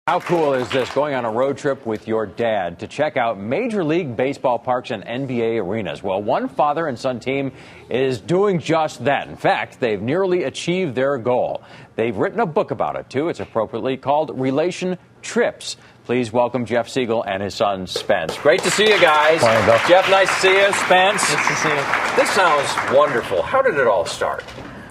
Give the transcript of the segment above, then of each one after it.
How cool is this, going on a road trip with your dad to check out Major League Baseball parks and NBA arenas? Well, one father and son team is doing just that. In fact, they've nearly achieved their goal. They've written a book about it, too. It's appropriately called RelationTrips. Please welcome Jeff Siegel and his son, Spence. Great to see you guys. Morning, Bill. Jeff, nice to see you. Spence. Nice to see you. This sounds wonderful. How did it all start?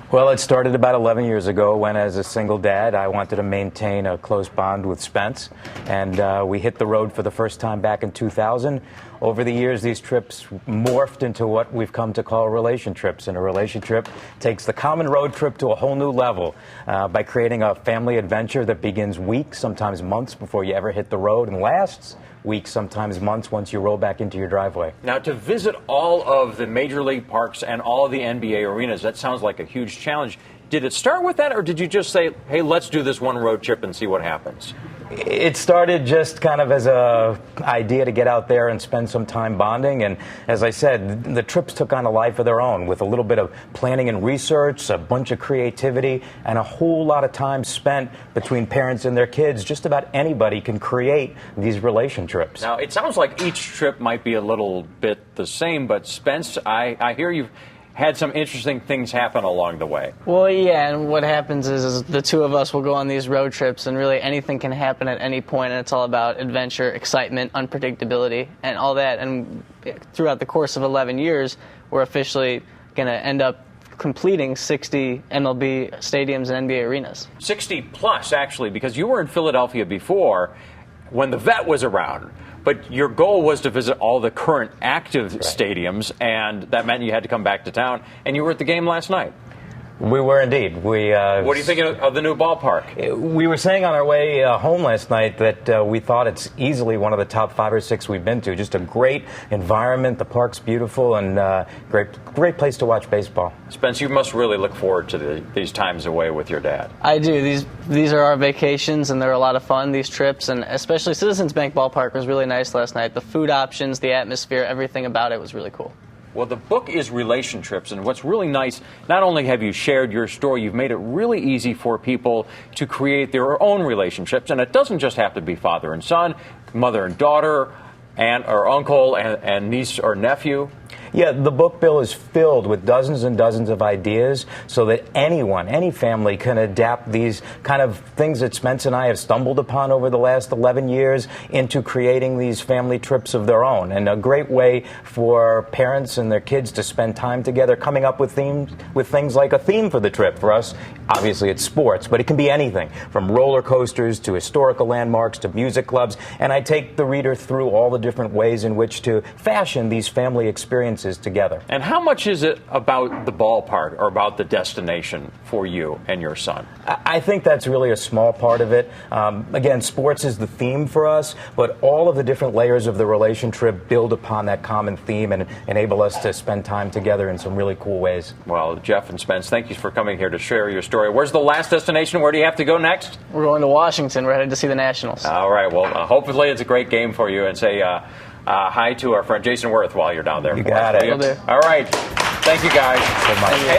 Well, it started about 11 years ago when, as a single dad, I wanted to maintain a close bond with Spence. And we hit the road for the first time back in 2000. Over the years, these trips morphed into what we've come to call relation trips. And a relation trip takes the common road trip to a whole new level by creating a family adventure that begins weeks, sometimes months, before you ever hit the road, and lasts weeks, sometimes months, once you roll back into your driveway. Now, to visit all of the Major League parks and all of the NBA arenas, that sounds like a huge challenge. Did it start with that, or did you just say, hey, let's do this one road trip and see what happens? It started just kind of as a idea to get out there and spend some time bonding. And as I said, the trips took on a life of their own with a little bit of planning and research, a bunch of creativity, and a whole lot of time spent between parents and their kids. Just about anybody can create these relation trips. Now, it sounds like each trip might be a little bit the same, but Spence, I hear you've had some interesting things happen along the way. Well, yeah, and what happens is the two of us will go on these road trips, and really anything can happen at any point, and it's all about adventure, excitement, unpredictability, and all that. And throughout the course of 11 years, we're officially going to end up completing 60 MLB stadiums and NBA arenas. 60 plus, actually, because you were in Philadelphia before when the vet was around. But your goal was to visit all the current active stadiums, and that meant you had to come back to town. And you were at the game last night. We were indeed. What do you think of the new ballpark? We were saying on our way home last night that we thought it's easily one of the top 5 or 6 we've been to. Just a great environment. The park's beautiful, and great place to watch baseball. Spence, you must really look forward to these times away with your dad. I do. These are our vacations, and they're a lot of fun, these trips, and especially Citizens Bank Ballpark was really nice last night. The food options, the atmosphere, everything about it was really cool. Well, the book is RelationTrips, and what's really nice, not only have you shared your story, you've made it really easy for people to create their own relationships, and it doesn't just have to be father and son, mother and daughter, aunt or uncle, and niece or nephew. Yeah, the book, Bill, is filled with dozens and dozens of ideas so that anyone, any family, can adapt these kind of things that Spence and I have stumbled upon over the last 11 years into creating these family trips of their own. And a great way for parents and their kids to spend time together, coming up with things like a theme for the trip. For us, obviously it's sports, but it can be anything from roller coasters to historical landmarks to music clubs. And I take the reader through all the different ways in which to fashion these family experiences together. And how much is it about the ballpark or about the destination for you and your son? I think that's really a small part of it. Again, sports is the theme for us, but all of the different layers of the relation trip build upon that common theme and enable us to spend time together in some really cool ways. Well, Jeff and Spence, thank you for coming here to share your story. Where's the last destination? Where do you have to go next? We're going to Washington. We're headed to see the Nationals. All right. Well, hopefully it's a great game for you, and say hi to our friend Jason Worth while you're down there. You got it. Will do. All right. Thank you, guys. So much. Hey,